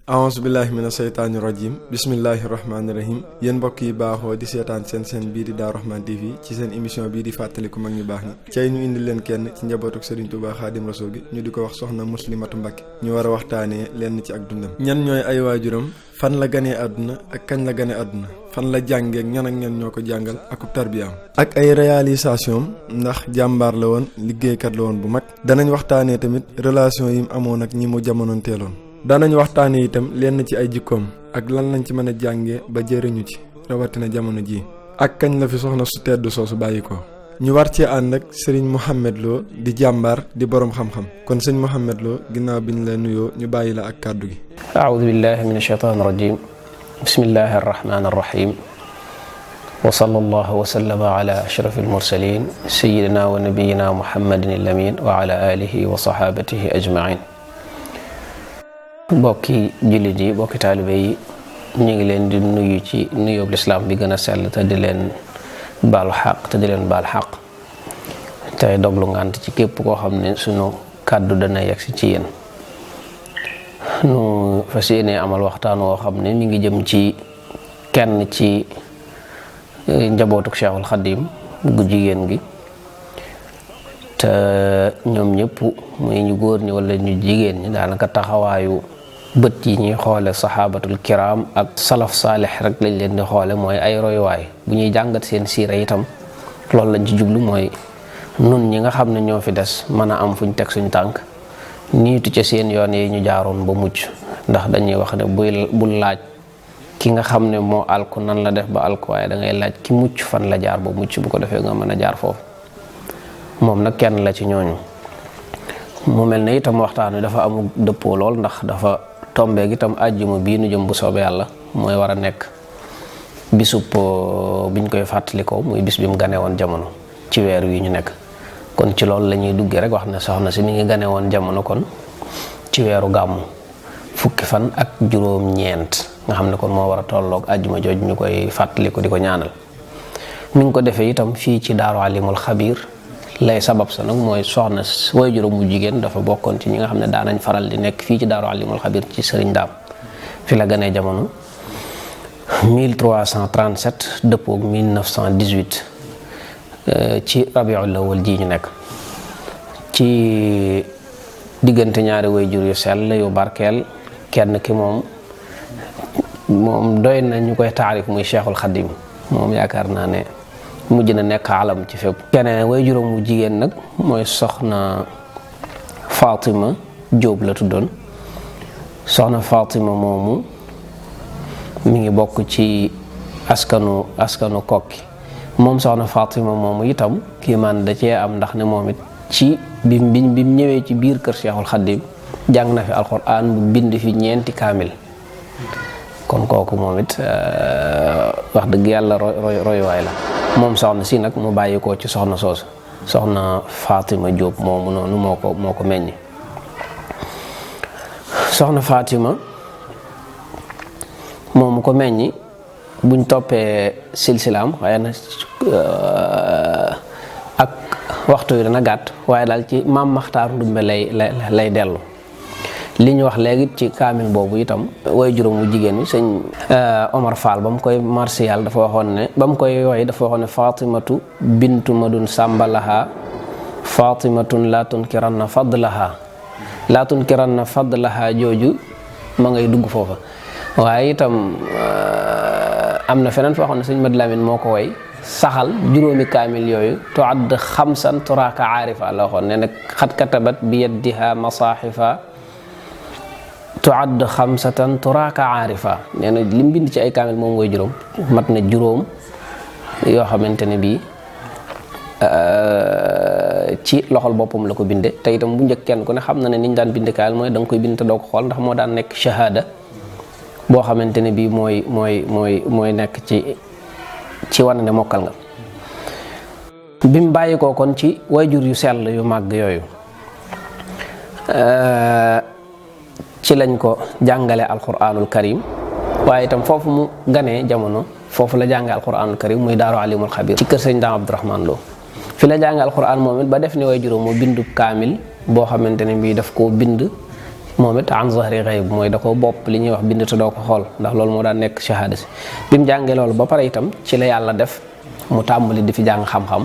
aousubillahi mina seytaani rajim bismillahi rahmaani rahim yéen mbokk yi baaxoo di seetaan seen bii di Daaru Rahman TV ci seen émission bii di fàttaliku mag ñu baax ñi cay ñu indi leen kenn ci njabootuk Serigne Touba Xaadim Rasuul gi ñu di ko wax soxna Muslimatu Mbakke ñu war a waxtaanee lenn ci ak dundam. ñan ñooy ay waajuram, fan la ganee àdduna ak kañ la gane àdduna, fan la jàngee ñan ak ñan ñoo ko jàngal akub tarbiyaam ak ay réalisation ndax jàmbaar la woon, liggéeykat la woon bu mag. danañ waxtaanee tamit relation yi mu amoon ak ñi mu jamonoonteeloon. daanañ waxtaanee itam lenn ci ay jikkoom ak lan lañ ci mën a jàngee ba jëriñu ci rawatina jamono jii ak kañ la fi soxna su tedd soosu bàyyi ko. ñu war cee ànd ak sëriñ Mouhamed Lo di jàmbaar di boroom xam-xam. kon sëñ Mouhamed Lo ginnaaw bi ñu la nuyoo ñu bàyyi la ak kàddu gi. aoudu billahi min ashaytaani rajim bismillahi arrahmani arrahim wa sallallahu wa sallama ala ashrafil mursalin sayyidina wa nabiyina muhammadin al amin wa ala alihi wa sahabatihi ajmain. bokki jullit yi bokki taalibe yi ñu ngi leen di nuyu ci nuyoob lislaam bi gën a sell te di leen baalu xaq te di leen baal xaq tey doglu ngànt ci képp koo xam ne sunu kàddu dana yegsi ci yéen. nu fas yéene amal waxtaan woo xam ne mi ngi jëm ci kenn ci njabootuk Cheikhul Xadim gu jigéen gi te ñoom ñëpp muy ñu góor ñi wala ñu jigéen ñi daanaka taxawaayu bët yi ñuy xoole saxaabatul kiram ak salaf saalix rek lañ leen di xoole mooy ay royuwaay. bu ñuy jàngat seen siira itam loolu lañ ci jublu mooy nun ñi nga xam ne ñoo fi des mën a am fuñ teg suñ tànk niitu ca seen yoon yi ñu jaaroon ba mucc. ndax dañuy wax ne bul laaj ki nga xam ne moo alku nan la def ba alku, waaye da ngay laaj ki mucc fan la jaar ba mucc, bu ko defee nga mën a jaar foofu. moom nag kenn la ci ñooñu. mu mel ne itam waxtaan wi dafa amul dëppoo lool ndax dafa tombeeg itam àjjuma bii nu jëm bu soobee yàlla mooy war a nekk bisub biñ koy fàttalikoo, muy bis bi mu gane woon jamono ci weer wi ñu nekk. kon ci loolu la ñuy duggee rek wax ne soxna si mi ngi gane woon jamono kon ci weeru gàmmu fukki fan ak juróom-ñeent nga xam ne kon moo war a tolloog àjjuma jooju ñu koy fàttaliku di ko ñaanal. mi ngi ko defee itam fii ci Daaru Alimul Xabiir. lay sabab sa nag mooy soxna waajuram bu jigéen dafa bokkoon ci ñi nga xam ne daanañ faral di nekk fii ci Daaru Alimul Xabiir ci Sëriñ Daam. fi la ganee jamono 1337 dëppoog 1918 ci Rabiul Awwal ji ñu nekk. ci diggante ñaari waajur yu sell yu barkeel, kenn ki moom doy na ñu koy taarif muy Cheikhul Xadim. moom yaakaar naa ne mujj na nekk alam ci fépp. keneen waajuram mu jigéen nag mooy soxna Fatima Jóob la tuddoon. soxna Fatima moomu mi ngi bokk ci askanu kokki. moom soxna Fatima moomu itam kii man da cee am ndax ne moom it ci bim ñëwee ci biir kër Cheikhul Xadim jàng na fi alxuraan bu bind fi 4 kaamil. kon kooku moom it wax dëgg yàlla royuwaay la. moom soxna si nag mu bàyyi ko ci soxna soosu soxna Fatima Jóob moomu noonu moo ko meññi. soxna Fatima moomu ko meññi buñ toppee silsilaam waaye na ak waxtu wi dana gàtt, waaye daal ci maam Maxtaar Ndumbe lay dellu. li ñu wax léegi ci kaamil boobu itam way juróom wu jigéen ñi sëñ Omar Fall ba mu koy marsiyal dafa waxoon ne ba mu koy woy dafa waxoon ne Fatimatu bintu madun sàmbalaha Fatimatun laa tunkiranna fadlaha jooju ma ngay dugg foofa. waaye itam am na feneen foo xam ne sëñ Mad Lamin moo ko woy saxal juróomi kaamil yooyu tuadd xamsan turaka aarifa la waxoon ne nag xat katabat bi yaddiha masaaxifa tuadd xamsatan turaka aarifa. nee na lim bind ci ay kaamil moom way juróom mat na juróom yoo xamante ne bii ci loxol boppam la ko binde. te itam bu njëkk kenn ku ne xam na ne niñ daan binde kaamil mooy da nga koy bind te doo ko xool, ndax moo daan nekk shahada boo xamante ne bii mooy nekk ci wane ne mokkal nga. bi mu bàyyi ko kon ci wayjur yu sell yu màgg yooyu ci lañ ko jàngale alquranul karim waaye itam foofu mu ganee jamono foofu la jànge alquranul karim muy daaru alimul xabir ci kër sëñ Daam Abdourahman Lo fi la jànge alquran moom it ba def ni way juróom mu bindu kaamil boo xamante ne bii daf koo bind moom it an zahri ghaib mooy da ko bopp li ñuy wax bind te doo ko xool ndax loolu moo daan nekk shahada si bi mu jàngee loolu ba pare itam ci la yàlla def mu tàmbali di fi jàng xam-xam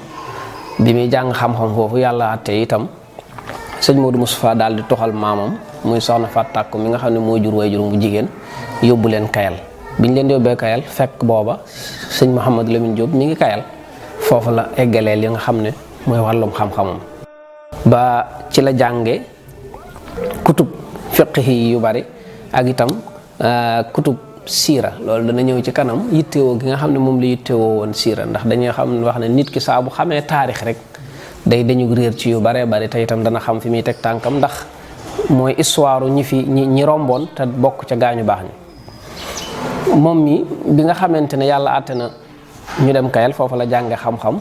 bi muy jàng xam-xam foofu yàlla àtte itam sëñ Modou Moustapha daal di toxal maamam muy soxna Faat Tàkko mi nga xam ne moo jur way juróom bu jigéen yóbbu leen Kayal biñ leen yóbbee Kayal fekk booba sëñ Mouhamadou Lamine Diop mi ngi Kayal foofu la eggalee li nga xam ne mooy wàllum xam-xamam ba ci la jànge kutub fiqhi yu bari ak itam kutub siira loolu dana ñëw ci kanam yittewoo gi nga xam ne moom la yittewoo woon siira ndax dañuy xam wax ne nit ki saa bu xamee taarix rek dañu réer ci yu baree bari te itam dana xam fi muy teg tànkam ndax mooy histoire ñi romboon te bokk ca gaañu baax ñi moom mi bi nga xamante ne yàlla àtte na ñu dem Kayal foofu la jànge xam-xam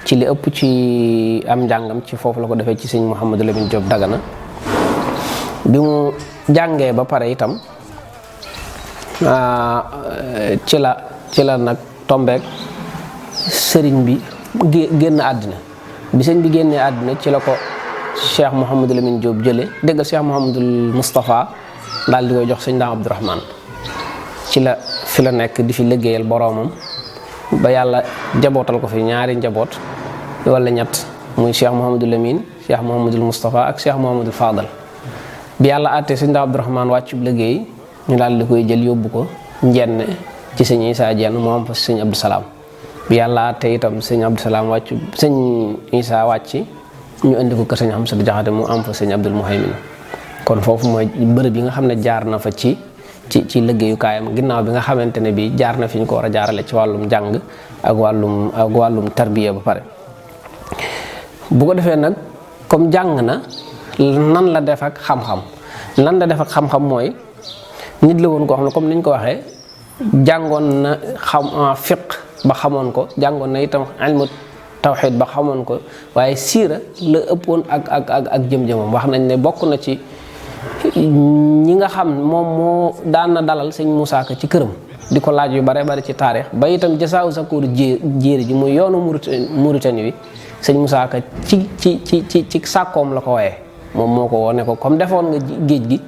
ci li ëpp ci am njàngam ci foofu la ko defee ci sëñ Mouhamadou Lamine Diop Dagana bi mu jàngee ba pare itam ci la nag tombeek sëriñ bi génn àddina bi sëñ bi génnee àddina ci la ko Cheikh Mouhamadou Lamine Diop jële déggal Cheikh Mouhamadou Moustapha daal di koy jox sëñ Daam Abdourahman fi la nekk di fi liggéeyal boroomam ba yàlla njabootal ko fi ñaari njaboot wala ñett muy Cheikh Mouhamadou Lamine Cheikh Mouhamadou Moustapha ak Cheikh Mouhamadou Fadal bi yàlla àttee sëñ Daam Abdourahman wàccub liggéey ñu daal di koy jël yóbbu ko njenne ci sëñ Issa Dieng mu am fa sëñ Abdou Salaam bi yàlla àttee itam sëñ Abdou Salaam wàcc sëñ Issa wàcc ñu indi ko kër sëñ Amsatu Jaxate mu am fa sëñ Abdul Muhaymin kon foofu mooy bërëb yi nga xam ne jaar na fa ci liggéeyukaayam ginnaaw bi nga xamante ne bi jaar na fi ñu ko war a jaarale ci wàllum jàng ak wàllum tarbiya ba pare bu ko defee nag comme jàng na nan la def ak xam-xam mooy nit la woon koo xam ne comme ni ñu ko waxee jàngoon na fiq ba xamoon ko jàngoon na itam ilmu tawxiid ba xamoon ko waaye siira la ëppoon ak jëm-jëmam wax nañ ne bokk na ci ñi nga xam moom moo daan na dalal sëñ Moussa Ka ci këram di ko laaj yu bare bari ci taarix ba itam jasaawu sakuur jéeri ji muy yoonu Mauritanie wi sëñ Moussa Ka ci sàkkoom la ko wooyee moom moo ko wone ko comme defoon nga géej gi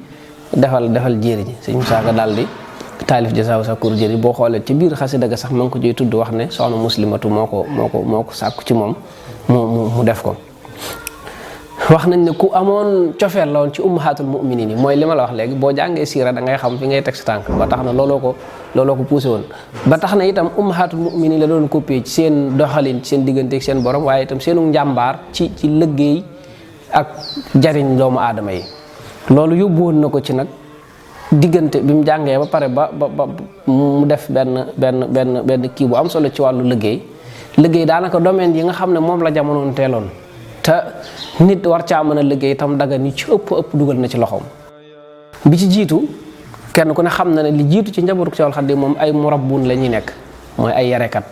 defal jéeri ji sëñ Moussa Ka daal di taalif jasaawu sakuur jéeri boo xoolee ci biir xasida ga sax ma ngi ko ciy tudd wax ne soxna muslimatu moo ko sàkku ci moom mu def ko wax nañ ne ku amoon cofeel la woon ci ummahatul mu'minin yi mooy li ma la wax léegi boo jàngee siira da ngay xam fi ngay teg sa tànk ba tax na looloo ko poussé woon ba tax na itam ummahatul mu'minin la doon copier ci seen doxalin ci seen diggante ak seen borom waaye itam seenu njàmbaar ci liggéey ak jariñ doomu aadama yi loolu yóbbu woon na ko ci nag diggante bi mu jàngee ba pare ba mu def benn kii bu am solo ci wàllu liggéey daanaka domaine yi nga xam ne moom la jamonoon teeloon te nit war caa mën a liggéey itam daga ni ci ëpp dugal na ci loxoom bi ci jiitu kenn ku ne xam na ne li jiitu ci njabootu Seexul Xadiim moom ay murabbun la ñuy nekk mooy ay yarekat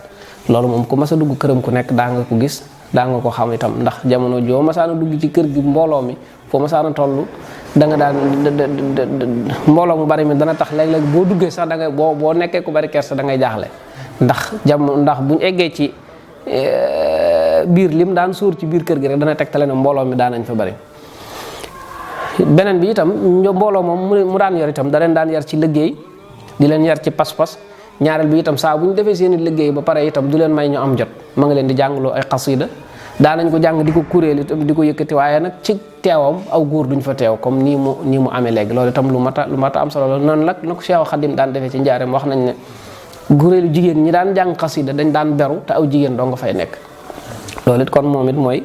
loolu moom ku mas a dugg këram ku nekk daa nga ko gis daa nga ko xam itam ndax jamono joo masaana dugg ci kër gi mbooloo mi foo masaana toll da nga daan mbooloo mu bari mi dana tax léeg-léeg boo duggee sax da ngay boo nekkee ku bari kersa da ngay jaaxle ndax buñ eggee ci biir lim daan suur ci biir kër gi rek dana tegtale ne mbooloo mi daan nañ fa bari beneen bi itam mbooloo moom mu daan yor itam da leen daan yar ci liggéey di leen yar ci pas-pas ñaareel bi itam saa bu ñu defee seen i liggéey ba pare itam du leen may ñu am jot ma nga leen di jàngaloo ay xasida daanañ ko jàng di ko kuréel itam di ko yëkkati waaye nag ci teewam aw góor duñ fa teew comme nii mu amee léegi loolu itam lu mat a am solo la noonu nag na ko Seexul Xadiim daan defee ci njaareem wax nañ ne kuréelu jigéen ñi daan jàng xasida dañ daan beru te aw jigéen doo nga fay nekk loolu it kon moom it mooy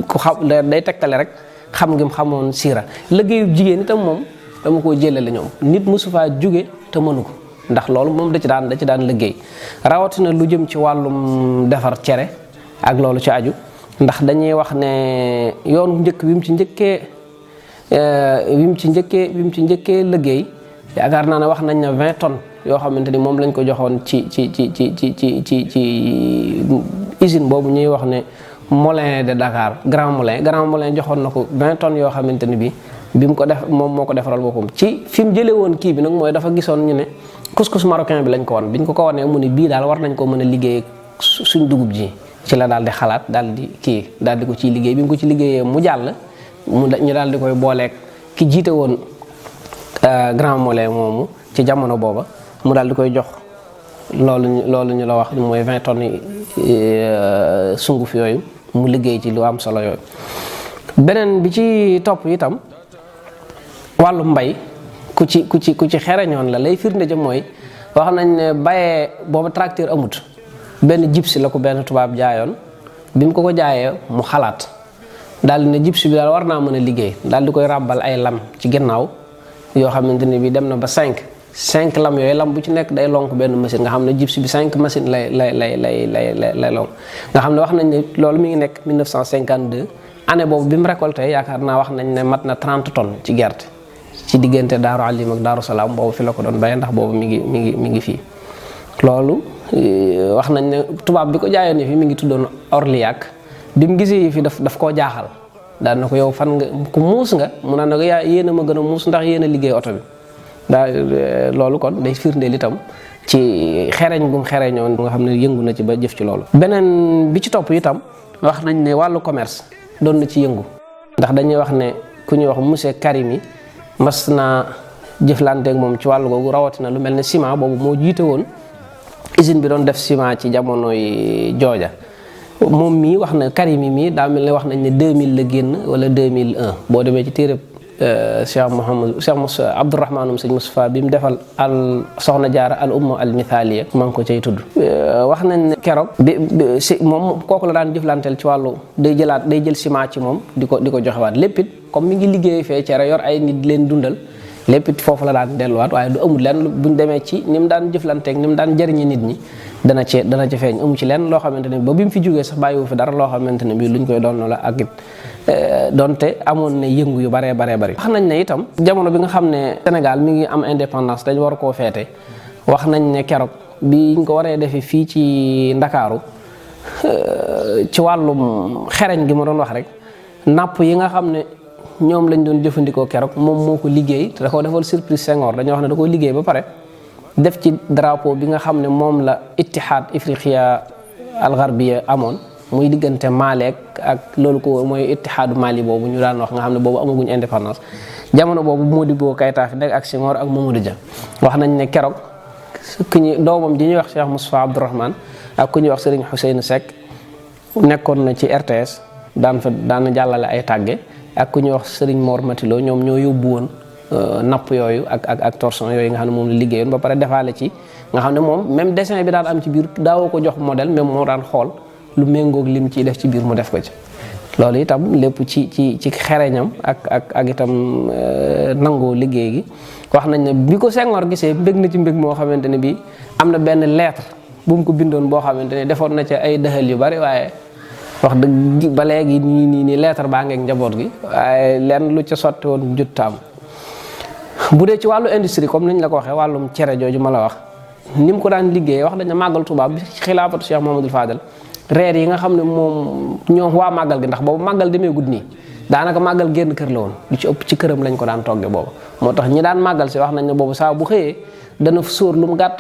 ku xam day tegtale rek xam ngim xamoon siira liggéeyu jigéen itam moom dama koo jëlale ñoom nit mosu faa jóge te mënu ko ndax loolu moom da ci daan liggéey rawatina lu jëm ci wàllum defar cere ak loolu ci aju ndax dañuy wax ne yoon njëkk bi mu ci njëkkee liggéey yaakaar naa ne wax nañ ne 20 tonnes yoo xamante ni moom lañ ko joxoon ci usine boobu ñuy wax ne moulin de Dakar Grand Moulin joxoon na ko 20 tonnes yoo xamante ni bi bi mu ko def moom moo ko defaral boppam ci fi mu jëlee woon kii bi nag mooy dafa gisoon ñu ne couscous marocain bi lañ ko wan biñ ko wanee mu ne bii daal war nañ ko mën a liggéey suñ dugub ji ci la daal di xalaat daal di ko ciy liggéey bi mu ko ci liggéeyee mu jàll ñu daal di koy booleeg ki jiite woon Grand Moulin moomu ci jamono booba mu daal di koy jox loolu ñu la wax mooy 20 tonnes sunguf yooyu mu liggéey ci lu am solo yooyu. beneen bi ci topp itam wàllu mbay ku ci xereñoon la lay firnde ja mooy wax nañ ne bayee booba tracteur amut benn gypsy la ko benn tubaab jaayoon bi mu ko jaayee mu xalaat daal di ne gypsy bi daal war naa mën a liggéey daal di koy ràbbal ay lam ci ginnaaw yoo xamante ne bi dem na ba 5 lam yooyu lam bu ci nekk day lonk benn machine nga xam ne gypsy bi 5 machine lay lonk nga xam ne wax nañ ne loolu mi ngi nekk 1952 année boobu bi mu récolté yaakaar naa wax nañ ne mat na 30 tonnes ci gerte ci diggante Daaru Alim ak Daaru Salaam boobu fi la ko doon béyee ndax boobu mi ngi fii loolu wax nañ ne tubaab bi ko jaayoon ni fi mi ngi tuddoon Orliac bi mu gisee yi fi daf koo jaaxal daal na ko yow fan nga ku muus nga mu naan ne ko yéen a ma gën a muus ndax yéen a liggéey oto bi daal loolu kon day firndeel itam ci xereñ gum xereñoon nga xam ne yëngu na ci ba jëf ci loolu. beneen bi ci topp itam wax nañ ne wàllu commerce doon na ci yëngu ndax dañuy wax ne ku ñuy wax monsieur Karimi mas naa jëflanteeg moom ci wàllu googu rawatina lu mel ne ciment boobu moo jiite woon usine bi doon def ciment ci jamonoy jooja moom mii wax na Karimi mii daa mel ne wax nañ ne 2000 la génn wala 2001 boo demee ci téereb Cheikh Moussa Abdourahmanum sëñ Moustapha bi mu defal al soxna jaara al umma al mithaliya maa ngi ko cay tudd wax nañ ne keroog moom kooku la daan jëflanteel ci wàllu day jël ciment ci moom di ko joxewaat lépp it comme mi ngi liggéey fee cere yor ay nit leen dundal lépp it foofu la daan delluwaat waaye du amul lenn buñ demee ci ni mu daan jëflanteeg ni mu daan jëriñi nit ñi dana ci feeñ amu ci lenn loo xamante ne ba bi mu fi jógee sax bàyyiwu fi dara loo xamante ne bii luñ koy doon la ak it donte amoon na yëngu yu baree bari wax nañ ne itam jamono bi nga xam ne Sénégal mi ngi am indépendance dañ war koo feete wax nañ ne keroog bi ñu ko waree defee fii ci Ndakaaru ci wàllum xereñ gi ma doon wax rek napp yi nga xam ne ñoom lañ doon jëfandikoo keroog moom moo ko liggéey te da koo defal surprise Senghor dañoo wax ne da koo liggéey ba pare def ci drapeau bi nga xam ne moom la Ittihad Ifriqiya al Gharbiya amoon muy diggante Mali ak loolu ko mooy Ittihadu Mali boobu ñu daan wax nga xam ne boobu amaguñ indépendance jamono boobu Modibo Keïta fi nekk ak Senghor ak Mamadou Dia wax nañ ne keroog ku ñu doomam ji ñuy wax Cheikh Moustapha Abdourahmane ak ku ñuy wax Serigne Ousseynou Seck nekkoon na ci RTS daan jàllale ay tàgge ak ku ñuy wax Serigne Mor Matilo ñoom ñoo yóbbu woon napp yooyu ak torsion yooyu nga xam ne moom la liggéeyoon ba pare defaale ci nga xam ne moom même dessin bi daan am ci biir daawoo ko jox modèle même moo daan xool lu méngoog lim ciy def ci biir mu def ko ci loolu itam lépp ci xereñam ak itam nangoo liggéey gi wax nañ ne bi ko Senghor gisee mbég na ci mbég moo xamante ne bii am na benn lettre bu mu ko bindoon boo xamante ne defoon na ci ay dëxal yu bari waaye wax dëgg ba léegi nii lettre baa ngeeg njaboot gi waaye lenn lu ca sotti woon juttaam bu dee ci wàllu industrie comme niñ la ko waxee wàllum cere jooju ma la wax ni mu ko daan liggéeyee wax dañ ne màggal Tuubaa bi xilaafatu Cheikh Mamadou Fadal reer yi nga xam ne moom ñoom waa màggal gi ndax boobu màggal demee gudd nii daanaka màggal génn kër la woon lu ci ëpp ci këram lañ ko daan togge boobu moo tax ñi daan màggal si wax nañ ne boobu saa bu xëyee dana sóor lu mu gàtt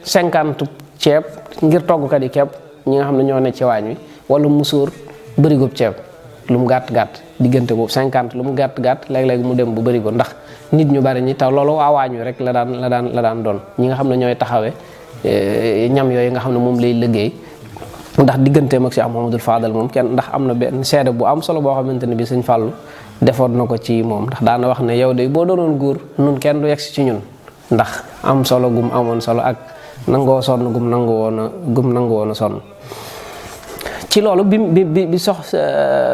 50 ceeb ngir toggkat yi képp ñi nga xam ne ñoo ne ci waañ wi wala mu sóor bërigob ceeb lu mu gàtt diggante boobu 50 lu mu gàtt léeg-léeg mu dem bu bërigo ndax nit ñu bari ñi taw loolu waa waañ wi rek la daan doon ñi nga xam ne ñooy taxawee ñam yooyu nga xam ne moom lay liggéey ndax digganteem ak Cheikh Mouhamadoul Fadal moom kenn ndax am na benn seede bu am solo boo xamante ne bi sëñ Fallou defoon na ko ci moom ndax daana wax ne yow de boo doonoon góor nun kenn du yegsi ci ñun ndax am solo gum amoon solo ak nangoo sonn gum nangu woon a sonn ci loolu bi sox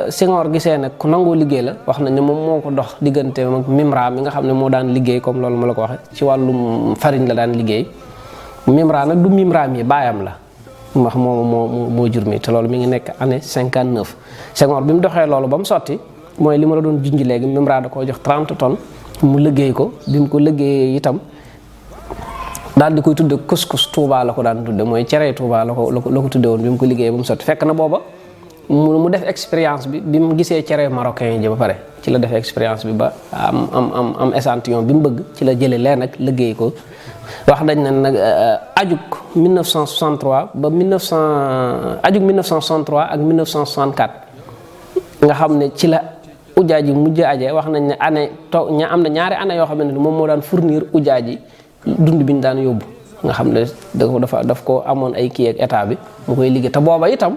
Senghor gisee nag ku nangoo liggéey la wax nañ ne moom moo ko dox digganteem ak Mimra mi nga xam ne moo daan liggéey comme loolu ma la ko waxee ci wàllum farine la daan liggéey Mimra nag du Mimra mi baayam la wax moo jur mi te loolu mi ngi nekk année 59 Senghor bi mu doxee loolu ba mu sotti mooy li ma la doon junj léegi Mimra da koo jox 30 tonnes mu liggéey ko bi mu ko liggéeyee itam daal di koy tudde couscous Touba la ko daan tudde mooy cere Touba la ko tudde woon bi mu ko liggéeyee ba mu sotti fekk na booba mu def expérience bi mu gisee cere marocain yi ji ba pare ci la defee expérience bi ba am échantillon bi mu bëgg ci la jëlee leen nag liggéey ko. wax dañ ne nag ajug 1963 ba 1963 ak 1964 nga xam ne ci la ujaaji mujj aje wax nañ ne année am na ñaari année yoo xam ne moom moo daan fournir ujaaji dund bi ñu daan yóbbu nga xam ne daf ko amoon ay kii ak état bi mu koy liggéey te booba itam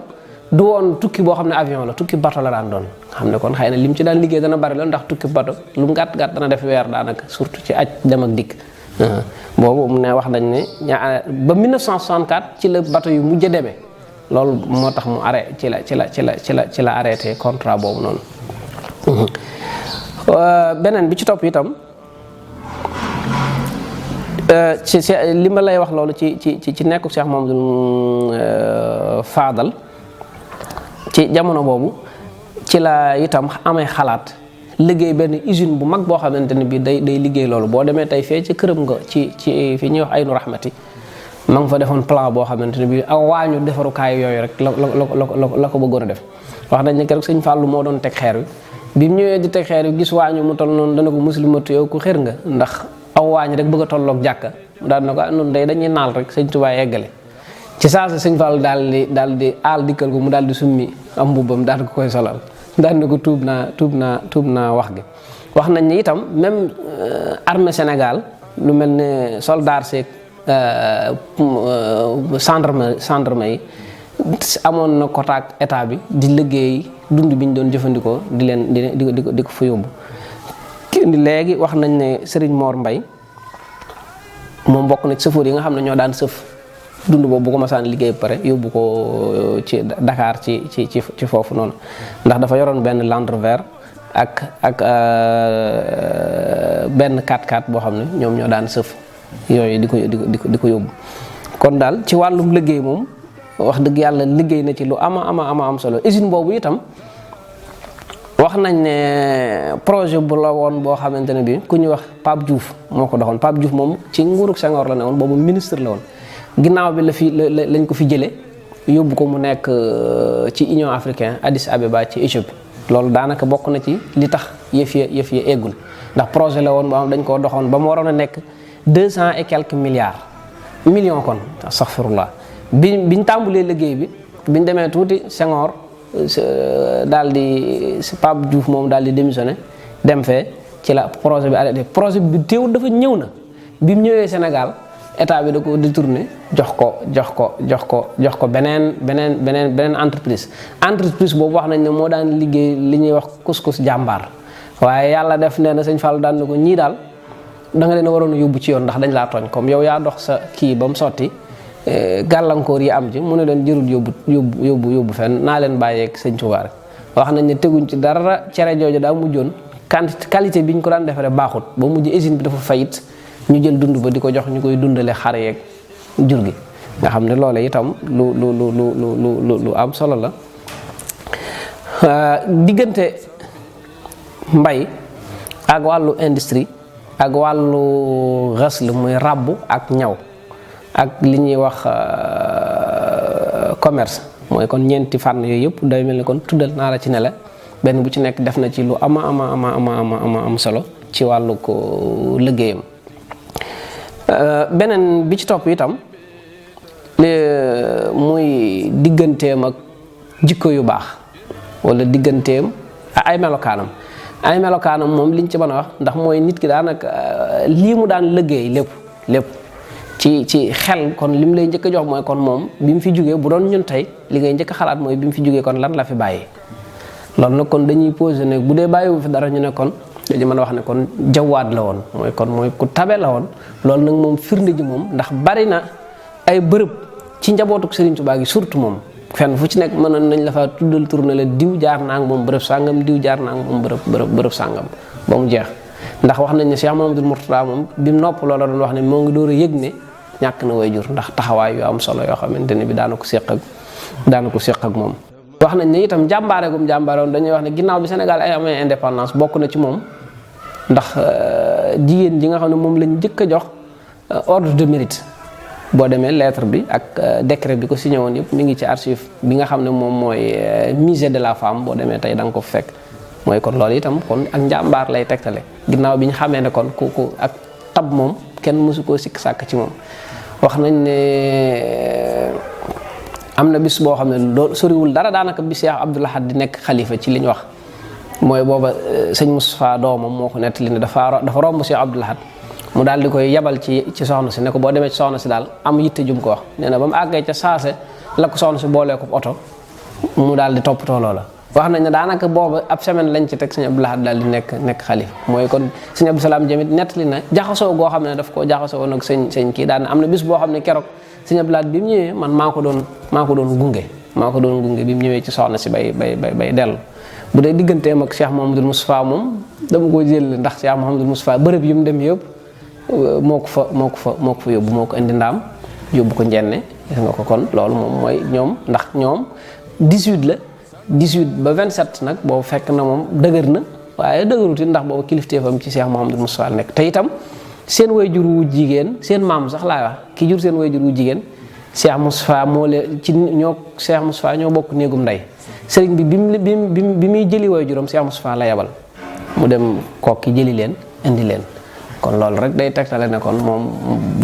du woon tukki boo xam ne avion la tukki bateau la daan doon xam ne kon xëy na lim ci daan liggéey dana bari lool ndax tukki bateau lu mu gàtt dana def weer daanaka surtout ci aj dem ak dikk boobu mu ne wax nañ ne ba 1964 ci la bateau yu mujj demee loolu moo tax mu arrêté ci la arrêté contrat boobu noonu. beneen bi ci topp itam li ma lay wax loolu ci nekku Cheikh Mamadou Fadal ci jamono boobu ci la itam amee xalaat liggéey benn usine bu mag boo xamante ne bii day liggéey loolu boo demee tey fee ci këram nga ci fi ñuy wax Aynu Rahmati ma nga fa defoon plan boo xamante ne bii ak waañu defarukaay yooyu rek la ko bëggoon a def. wax nañ ne keroog sëñ Fallou moo doon teg xeer wi bi mu ñëwee di teg xeer wi gis waañu mu toll noonu dana ko muslimatu yow ku xër nga ndax aw waañ rek bëgg a tolloog jàkka daal na ko noonu day dañuy naal rek sëñ Tuubaa eggale ci saa si sëñ Fallou daal di aal dikkal ko mu daal di summi am mbubbam daal ko koy solal daal na ko tuub naa wax gi. wax nañ ni itam même armée Sénégal lu mel ne soldat seeg gendarme yi amoon na kotaak état bi di liggéey dund bi ñu doon jëfandikoo di leen di ko fa yóbbu. léegi wax nañ ne Serigne Mor Mbaye moom bokk na ci sëfoor yi nga xam ne ñoo daan sëf dund boobu bu ko masaan liggéey ba pare yóbbu ko ci Dakar ci foofu noonu ndax dafa yoroon benn Land Rover ak benn 4x4 boo xam ne ñoom ñoo daan sëf yooyu di ko yóbbu. kon daal ci wàllum liggéey moom wax dëgg yàlla liggéey na ci lu am solo. usine boobu itam wax nañ ne projet bu la woon boo xamante ne bi ku ñuy wax Pape Diouf moo ko doxoon. Pape Diouf moom ci nguurug Senghor la ne woon boobu ministre la woon ginnaaw bi lañ ko fi jëlee yóbbu ko mu nekk ci Union africaine Addis Abeba ci Éthiopie. loolu daanaka bokk na ci li tax yëf ya eggul ndax projet la woon boo xam dañ koo doxoon ba mu waroon a nekk 200 et quelques millions kon astaghfirullah biñ tàmbulee liggéey bi biñ demee tuuti Senghor daal di Pape Diouf moom daal di démissionné dem fee ci la projet bi arrêté. projet bi teewul dafa ñëw na bi mu ñëwee Sénégal état bi da ko détourné jox ko beneen entreprise boobu wax nañ ne moo daan liggéey li ñuy wax couscous jàmbaar waaye yàlla def nee na sëñ Fall daan na ko ñii daal da nga leen a waroon a yóbbu ci yoon ndax dañ laa tooñ comme yow yaa dox sa kii ba mu sotti gàllankoor yi am ci mu ne leen jërul yóbbu fenn naa leen bàyyeeg sëñ Tuubaa rek. wax nañ ne teguñ ci dara cere jooju daa mujjoon qualité bi ñu ko daan defaree baaxut ba mujj usine bi dafa fayit ñu jël dund ba di ko jox ñu koy dundale xar yeeg jur gi nga xam ne loole itam lu am solo la. diggante mbay ak wàllu industrie ak wàllu xasl muy ràbb ak ñaw ak li ñuy wax commerce mooy kon ñeenti fànn yooyu yëpp day mel ni kon tuddal naa la ci ne la benn bu ci nekk def na ci lu am solo ci wàllu ko liggéeyam. beneen bi ci topp itam muy digganteem ak jikko yu baax wala digganteem ay melokaanam moom liñ ci mën a wax ndax mooy nit ki daanaka lii mu daan liggéey lépp ci xel kon lim lay njëkk a jox mooy kon moom bi mu fi jógee bu doon ñun tey li ngay njëkk a xalaat mooy bi mu fi jógee kon lan la fi bàyyi. loolu nag kon dañuy posé ne bu dee bàyyiwu fi dara ñu ne kon dañu mën a wax ne kon jawaat la woon mooy ku tabe la woon. loolu nag moom firnde ji moom ndax bari na ay bërëb ci njabootuk Serigne Touba gi surtout moom fenn fu ci nekk mënoon nañ la fa tuddal tur ne la diw jaar naa ak moom bërëb sàngam diw jaar naa ak moom bërëb sàngam ba mu jeex. ndax wax nañ ne Cheikh Mamadou Mourtada moom bi mu nopp loola doon wax ne moo ngi door a yëg ne ñàkk na way jur ndax taxawaay yu am solo yoo xamante ne bi daana ko séq ak moom. wax nañ ne itam jàmbaare woon dañuy wax ne ginnaaw bi Sénégal ay amee indépendance bokk na ci moom ndax jigéen ji nga xam ne moom lañ njëkk a jox ordre de mérite boo demee lettre bi ak décret bi ko signé woon yëpp mi ngi ci archive bi nga xam ne moom mooy musée de la femme boo demee tey da nga ko fekk mooy kon loolu itam kon ak njàmbaar lay tegtale ginnaaw bi ñu xamee ne kon ku ak tab moom kenn mësu koo sikk sàkk ci moom. wax nañ ne am na bis boo xam ne loolu soriwul dara daanaka bi Cheikh Abdoul Ahad di nekk xalifa ci li ñu wax mooy booba sëñ Moustapha doomam moo ko nettali ne dafa romb Cheikh Abdoul Ahad mu daal di koy yebal ci soxna si ne ko boo demee ci soxna si daal am yitte jum ko wax nee na ba mu àggee ca saase la ko soxna si boolee ko oto mu daal di toppatoo loola. wax nañ ne daanaka booba ab semaine lañ ci teg sëñ Abdoul Ahad daal di nekk xalifa mooy kon sëñ Abdou Salaam jamit nettali na jaxasoo goo xam ne daf koo jaxasoo woon ak sëñ kii daal am na bis boo xam ne keroog sëñ Abdoul Ahad bi mu ñëwee man maa ko doon gunge bi mu ñëwee ci soxna si bay dellu. bu dee digganteem ak Cheikh Mouhamadul Moustapha moom dama ko jël ndax Cheikh Mouhamadul Moustapha bërëb yi mu dem yëpp moo ko fa yóbbu moo ko indi ndaam yóbbu ko njenne gis nga ko kon loolu moom mooy ñoom ndax ñoom 18 la 18 ba 27 nag boobu fekk na moom dëgër na waaye dëgëruti ndax boobu kilifteefam ci Cheikh Mouhamadul Moustapha nekk te itam seen wayjur wu jigéen seen maam sax laay wax ki jur seen wayjur wu jigéen Cheikh Moustapha moo leen ci Cheikh Moustapha ñoo bokk néegum ndey sëriñ bi bi muy jëli wayjuram Cheikh Moustapha la yabal mu dem kokki jëli leen indi leen kon loolu rek day tegtale ne kon moom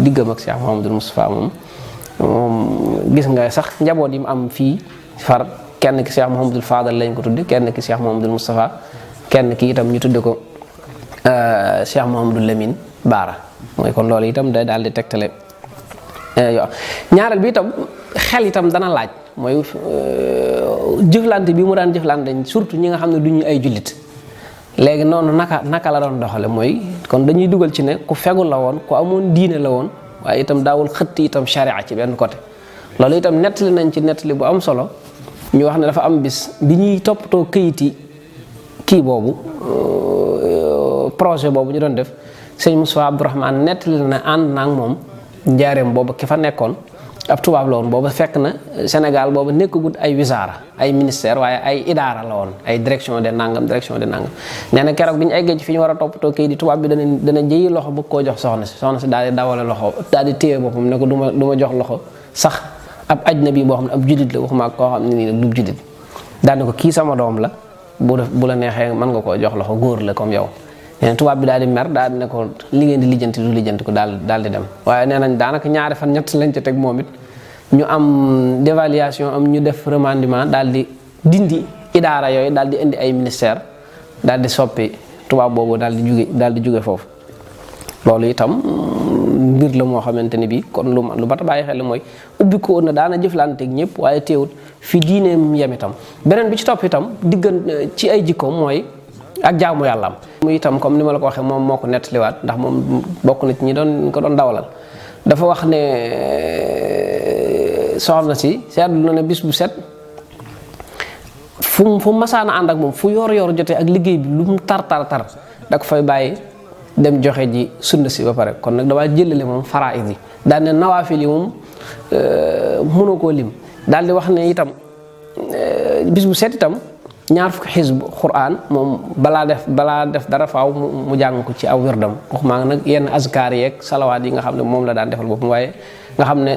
diggam ak Cheikh Mouhamadul Moustapha moom gis nga sax njaboot yi mu am fii far kenn ki Cheikh Mouhamadul Fadal lañ ko tudde kenn ki Cheikh Mouhamadul Moustapha kenn ki itam ñu tudde ko Cheikh Mouhamadul Lamine Baara mooy kon loolu itam day daal di tegtale ñaareel bi itam xel itam dana laaj mooy jëflante bi mu daan jëflante surtout ñi nga xam ne du ñu ay jullit léegi noonu naka la doon doxale mooy kon dañuy dugal ci ne ku fegul la woon ku amoon diine la woon waaye itam daawul xëtt itam sharia ci benn côté loolu itam nettali nañ ci nettali bu am solo ñu wax ne dafa am bis bi ñuy toppatoo këyiti kii boobu projet boobu ñu doon def sëñ Moussa Abdourahmane nettali na ànd naa ak moom njaareem boobu ki fa nekkoon ab tubaab la woon boobu fekk na Sénégal boobu nekkagut ay wisaara ay ministère waaye ay idaara la woon ay direction de nangam nee na keroog bi ñu eggee ci fi ñu war a toppatoo kayit di tubaab bi dana jëyi loxo bëgg koo jox soxna si daal di dawale loxo daal di téye boppam ne ko du ma jox loxo sax ab ajnabi boo xam ne ab judit la waxuma ak koo xam ne nii nag du judit daal ne ko kii sama doom la bu la neexee mën nga koo jox loxo góor la comme yow. nee na tubaab bi daal di mer daal di ne ko li ngeen di lijjanti du lijjanti ko daal di dem waaye nee nañ daanaka ñaari fan ñett lañ ca teg moom it ñu am dévaluation am ñu def remaniement daal di dindi idaara yooyu daal di indi ay ministère daal di soppi tubaab boobu daal di jóge foofu. loolu itam mbir la moo xamante ni bii kon lu bat a bàyyi xel mooy ubbi ko woon na daana jëflanteeg ñëpp waaye teewut fi diineem yem itam beneen bi ci topp itam ci ay jikkoom mooy ak jaamu yàlla am mu itam comme ni ma la ko waxee moom moo ko nettaliwaat ndax moom bokk na ci ñi ko doon dawalal dafa wax ne soxna si seetlu na ne bis bu set fu masaana ànd ak moom fu yor jotee ak liggéey bi lu mu tar da ko fay bàyyi dem joxe ji sunna si ba pare kon nag damaa jëlale moom faraa'id yi daal ne nawaafil yi moom mënoo koo lim daal di wax ne itam bis bu set itam ñaar fukki xisb Qur'an moom balaa def dara faaw mu jàng ko ci aw wirdam waxumaa nag yenn azkaar yeeg salawaat yi nga xam ne moom la daan defal boppam waaye nga xam ne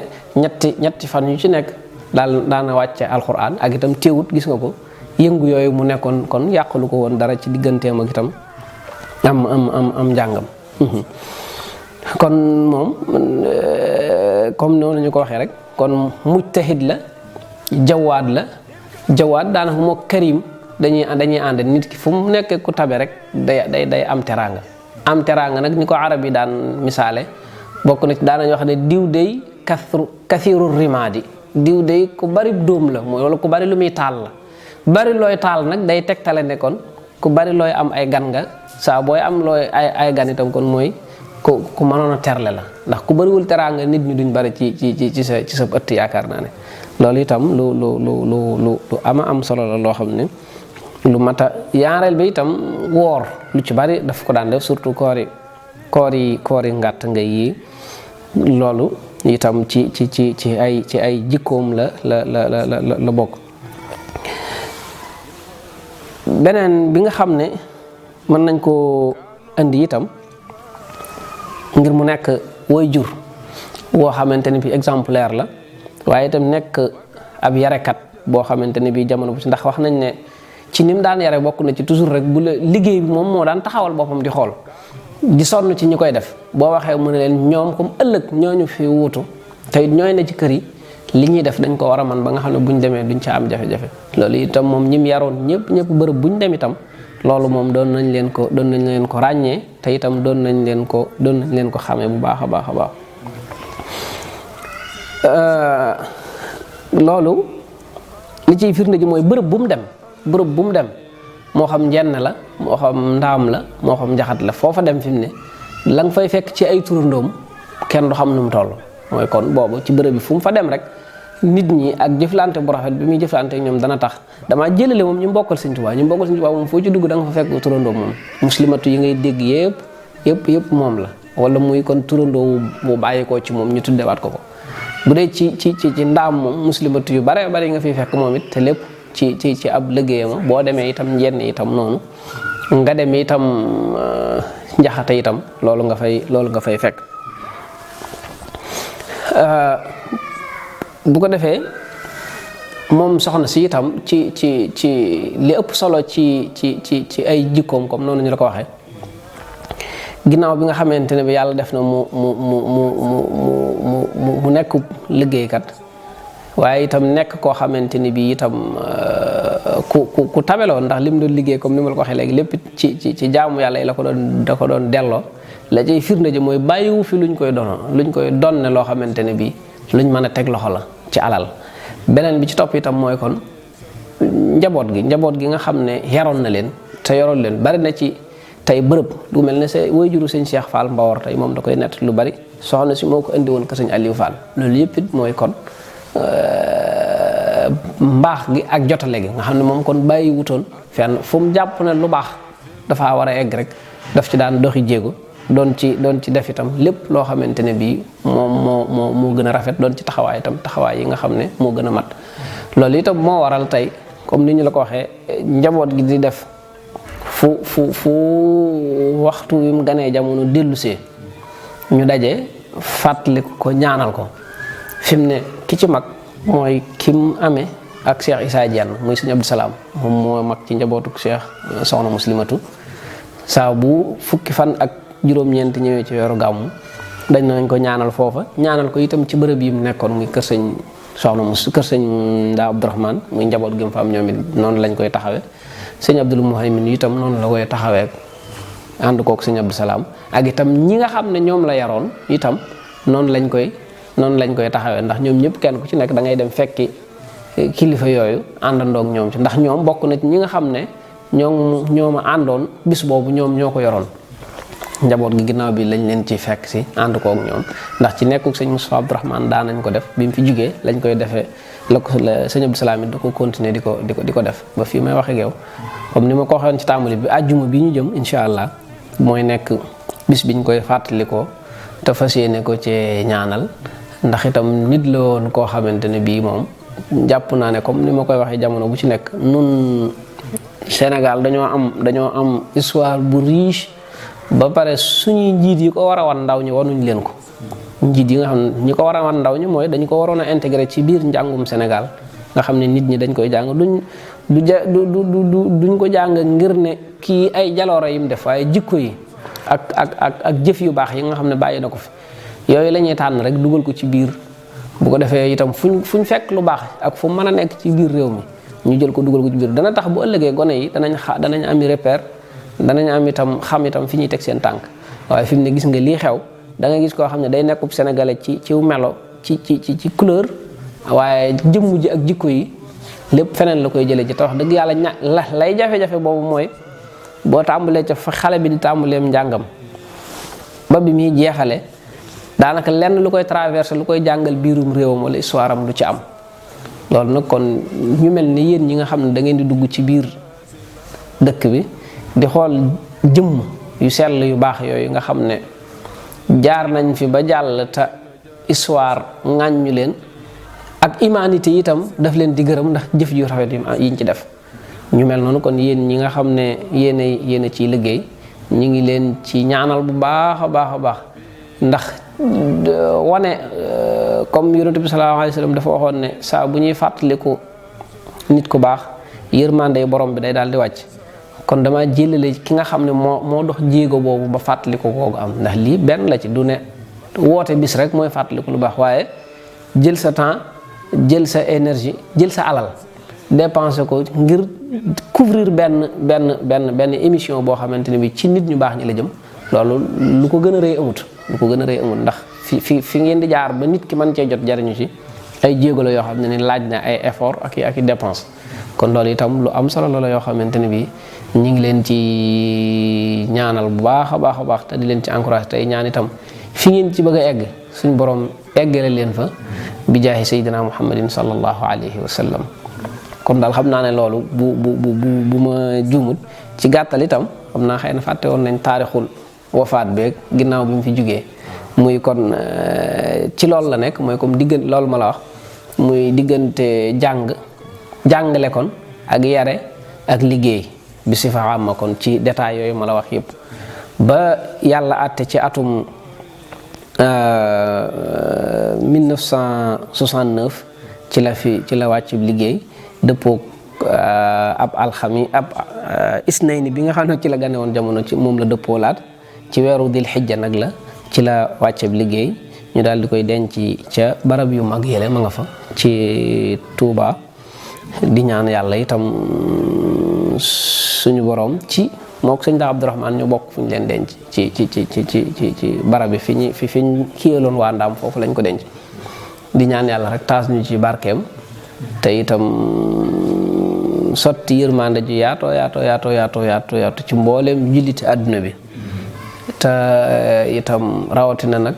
ñetti fan yu ci nekk daana wàcce alquran ak itam teewut gis nga ko yëngu yooyu mu nekkoon kon yàqalu ko woon dara ci digganteem ak itam am njàngam kon moom comme noonu ñu ko waxee rek kon mujtahid la jawaad daanaka moo karim dañuy ànd nit ki fu mu nekkee ku tabe rek day am teraanga nag ni ko arab yi daan misaale bokk na ci daanañu wax ne diw day kathiru rimaadi diw day ku bari dóom la mooy wala ku bari lu muy taal la bari looy taal nag day tegtale ne kon ku bari looy am ay gan nga saa booy am looy ay gan itam kon mooy ku mënoon a terle la ndax ku bariwul teraanga nit ñi duñ bari ci sa ëtt yaakaar naa ne loolu itam lu ama am solo la loo xam ne lu mata yaareel bi itam woor lu ci bari daf ko daan def surtout koori ngàtt nga yi loolu itam ci ay jikkoom la bokk. beneen bi nga xam ne mën nañ koo indi itam ngir mu nekk waajur woo xamante ne bi exemplaire la waaye itam nekk ab yarekat boo xamante ne bii jamono bu ci ndax wax nañ ne ci nim daan yare bokk na ci toujours rek bu liggéey bi moom moo daan taxawal boppam di xool di sonn ci ñi koy def boo waxee mu ne leen ñoom comme ëllëg ñooñu fi wuutu te ñooy ne ci kër yi li ñuy def dañ ko war a man ba nga xam ne buñ demee duñ ca am jafe-jafe loolu itam moom ñim yaroon ñëpp bërëb buñ dem itam loolu moom doon nañ leen ko ràññee te itam doon nañ leen ko xamee bu baax a baax a baax loolu li ciy firnde ji mooy bërëb bu mu dem moo xam njenn la moo xam ndaam la moo xam njaxat la foofa dem fi mu ne la nga fay fekk ci ay turandoom kenn du xam nu mu toll mooy kon boobu ci bërëb bi fu mu fa dem rek nit ñi ak jëflante bu rafet bi muy jëflante ak ñoom dana tax damaa jëlale moom ñu mbokkal Sëñ Tuubaa moom foo ci dugg da nga fa fekk turandoo moom muslimatu yi ngay dégg yëpp moom la wala muy kon turandoo bu bàyyikoo ci moom ñu tuddewaat ko bu dee ci ndaam moom muslimatu yu bare yi nga fiy fekk moom it te lépp ci ab liggéeyam boo demee itam njenn itam noonu nga demee itam njaxate itam loolu nga fay fekk bu ko defee moom soxna si itam ci li ëpp solo ci ay jikkoom comme noonu ñu la ko waxee ginnaaw bi nga xamante ne bi yàlla def na mu nekk liggéeykat waaye itam nekk koo xamante ni bi itam ku tabeloon ndax lim doon liggéey comme ni ma la ko waxee léegi lépp ci jaamu yàlla yi da ko doon delloo la cay firnde ji mooy bàyyiwu fi luñ koy donne loo xamante ne bii luñ mën a teg loxo la ci alal beneen bi ci topp itam mooy kon njaboot gi nga xam ne yaroon na leen te yoroon leen bari na ci tey bërëb lu mel ne sa waajuru sëñ Cheikh Fall Mbawar tey moom da koy nett lu bari soxna si moo ko indi woon ko sëñ Aliou Fall loolu yëpp it mooy kon mbaax gi ak jotale gi nga xam ne moom kon bàyyi wutoon fenn fu mu jàpp ne lu baax dafa war a egg rek daf ci daan doxi jéego doon ci def itam lépp loo xamante ne bii moom moo gën a rafet doon ci taxawaay itam taxawaay yi nga xam ne moo gën a mat loolu itam moo waral tey comme ni ñu la ko waxee njaboot gi di def fu waxtu wi mu ganee jamono dellusee ñu daje fàttali ko ñaanal ko fi mu ne ki ci mag mooy ki mu amee ak Cheikh Issa Diène muy sëñ Abdou Salaam moom moo mag ci njabootu Cheikh soxna muslimatu saa bu fukki fan ak juróom-ñeent ñëwee ci weeru gàmmu dañ nañ ko ñaanal foofa ñaanal ko itam ci bërëb yi mu nekkoon muy kër sëñ kër sëñ Ndaa Abdourahmane muy njaboot gi mu fa am ñoom it noonu lañ koy taxawee sëñ Abdul Muhaymin itam noonu la koy taxawee ànd kook sëñ Abdou Salaam ak itam ñi nga xam ne ñoom la yaroon itam noonu lañ koy taxawee ndax ñoom ñëpp kenn ku ci nekk da ngay dem fekki kilifa yooyu àndandoog ñoom ci ndax ñoom bokk na ci ñi nga xam ne ñoom a àndoon bis boobu ñoom ñoo ko yoroon njaboot gi ginnaaw bi lañ leen ci fekk si ànd kook ñoom ndax ci nekkuk sëñ Moustapha Abdourahmane daan nañ ko def bi mu fi jugee lañ koy defee la sëñ Abdou Salaam it da ko continuer di ko def ba fii may waxe yow comme ni ma ko waxoon ci tàmbali bi àjjuma bi ñu jëm incha allah mooy nekk bis biñ koy fàttalikoo te fas yéene ko ci ñaanal ndax itam nit la woon koo xamante ne bii moom jàpp naa ne comme ni ma koy waxee jamono bu ci nekk nun Sénégal dañoo am histoire bu riche ba pare suñuy njiit yi ko war a wan ndaw ñi wanuñ leen ko njiit yi nga xam ne ñi ko war a wan ndaw ñi mooy dañu ko waroon a intégré ci biir njàngum Sénégal nga xam ne nit ñi dañ koy jàng duñ ko jàng ngir ne kii ay jaloore yim def waaye jikko yi ak jëf yu baax yi nga xam ne bàyyi na ko fi yooyu la ñuy tànn rek dugal ko ci biir bu ko defee itam fuñ fekk lu baax ak fu mën a nekk ci biir réew mi ñu jël ko dugal ko ci biir dana tax bu ëllëgee gone yi danañ ami repère danañ am itam xam itam fi ñuy teg seen tànk waaye fi mu ne gis nga lii xew da nga gis koo xam ne day nekkub sénégalais ci melo ci couleur waaye jëmm ji ak jikko yi lépp feneen la koy jëlee ci te wax dëgg yàlla lay jafe-jafe boobu mooy boo tàmbalee ca fa xale bi di tàmbaleem njàngam ba bi muy jeexale daanaka lenn lu koy traversé lu koy jàngal biirum réewam wala histoire am lu ci am loolu nag kon ñu mel ni yéen ñi nga xam ne da ngeen di dugg ci biir dëkk bi di xool jëmm yu sell yu baax yooyu nga xam ne jaar nañ fi ba jàll te histoire ŋàññu leen ak humanité itam daf leen di gërëm ndax jëf yu rafet yiñ ci def ñu mel noonu kon yéen ñi nga xam ne yéen a ciy liggéey ñu ngi leen ci ñaanal bu baax a baax ndax wane comme yonent bi sallallahu alayhi wa sallam dafa waxoon ne saa bu ñuy fàttaliku nit ku baax yërmande borom bi day daal di wàcc. kon dama jëlale ki nga xam ne moo dox jéego boobu ba fàttaliku googu am ndax lii benn la ci du ne woote bis rek mooy fàttaliku lu baax waaye jël sa temps jël sa énergie jël sa alal dépenser ko ngir couvrir benn émission boo xamante ne bi ci nit ñu baax ñi la jëm loolu lu ko gën a rëy amut ndax fi ngeen di jaar ba nit ki mën cee jot jariñu ci ay jéego la yoo xam ne ni laaj na ay effort ak i dépense kon loolu itam lu am solo la yoo xamante ne bi ñu ngi leen ci ñaanal bu baax a baax te di leen ci encouragé tey ñaan itam fi ngeen ci bëgg a egg suñ borom eggale leen fa bi jaahi sayyidina muhammadin sallallahu alayhi wa sallam kon daal xam naa ne loolu bu ma juumut ci gàttal itam xam naa xëy na fàtte woon nañ taarixul wafaat beeg ginnaaw bi mu fi jugee muy kon ci loolu la nekk mooy comme diggante loolu ma la wax muy diggante jàngale kon ak yare ak liggéey bi si fa am kon ci détails yooyu ma la wax yëpp ba yàlla àtte ci atum 1969 ci la wàcc liggéey dëppoog ab isnayni bi nga xam ne ci la gane woon jamono ci moom la dëppoolaat ci weeru dil xijja nag la ci la wàcceeb liggéey ñu daal di koy denc ca barab yu mag yële ma nga fa ci Touba di ñaan yàlla itam suñu borom ci mook sëñ daa Abdourahmane ñu bokk fu ñu leen denc ci barab bi fi ñu kiyaloon waa Ndaam foofu lañ ko denc di ñaan yàlla rek taas ñu ci barkeem te itam sotti yërmande ji yaatoo ci mbooleem julliti àdduna bi te itam rawatina nag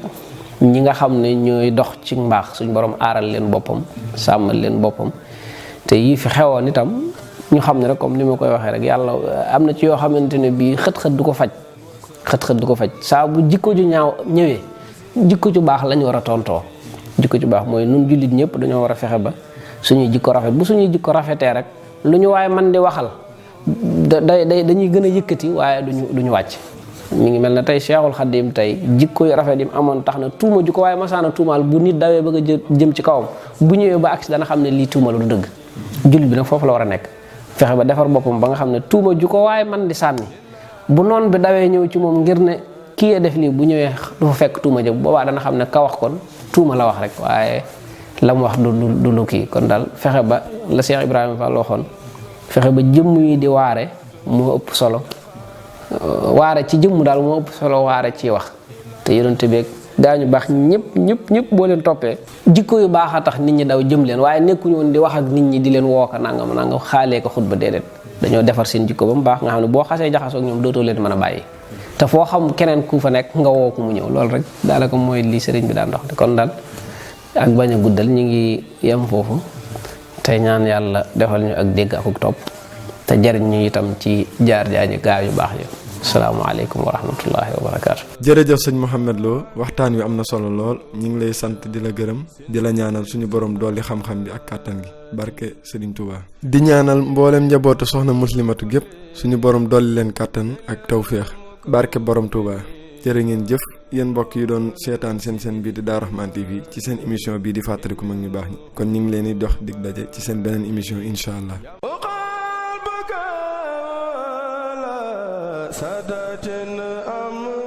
ñi nga xam ne ñooy dox ci mbaax suñ borom aaral leen boppam sàmmal leen boppam te yii fi xewoon itam ñu xam ne rek comme ni ma koy waxee rek yàlla am na ci yoo xamante ne bii xët-xët du ko faj saa bu jikko ju ñaaw ñëwee jikko ju baax lañ war a tontoo jikko ju baax mooy nun jullit ñëpp dañoo war a fexe ba suñuy jikko rafet bu suñuy jikko rafetee rek lu ñu waaye man di waxal dañuy gën a yëkkati waaye duñu wàcc mi ngi mel ne tey Cheikhul Khadim tey jikko yu rafet yi mu amoon tax na tuuma ju ko waaye masaana tuumaal bu nit dawee bëgg a jëm ci kawam bu ñëwee ba agsi dana xam ne lii tuuma la du dëgg jullit bi nag foofu la war a nekk fexe ba defar boppam ba nga xam ne tuuma ju ko waaye man di sànni bu noon bi dawee ñëw ci moom ngir ne kii def lii bu ñëwee du fa fekk tuuma jëm boobaa dana xam ne ka wax kon tuuma la wax rek waaye la mu wax du lu kii kon daal fexe ba la Cheikh Ibrahima Fall waxoon fexe ba jëmm yi di waare moo ëpp solo waare ci jëmm daal moo ëpp solo waare ci wax te yonente beeg daañu baax ñëpp boo leen toppee jikko yu baax a tax nit ñi daw jëm leen waaye nekkuñu woon di wax ak nit ñi di leen wooka nangam xaalee ko xutba déedéet dañoo defar seen jikko ba mu baax nga xam ne boo xasee jaxasoo ak ñoom dootoo leen mën a bàyyi te foo xam keneen ku fa nekk nga woo ko mu ñëw loolu rek daanaka mooy li sëriñ bi daan dox te kon daal ak bañ a guddal ñu ngi yem foofu te ñaan yàlla defal ñu ak dégg ak topp te jariñ ñu itam ci jaar jaañu gaa yu baax yi. asalaamaaleykum wa rahmatullahi wa barakaatu. jërëjëf sëñ Mouhamed Lo waxtaan wi am na solo lool ñu ngi lay sant di la gërëm di la ñaanal suñu borom dolli xam-xam bi ak kàttan gi barke Serigne Touba. di ñaanal mboolem njabootu soxna muslimatu gépp suñu borom dolli leen kàttan ak tawféex barke borom Touba. jërë ngeen jëf yéen mbokk yi doon seetaan seen bii di Darou Rahmane TV ci seen émission bii di fàttaliku mag ñu baax ñi kon ñu ngi leen di dox dig daje ci seen beneen émission incha allah. سادة أم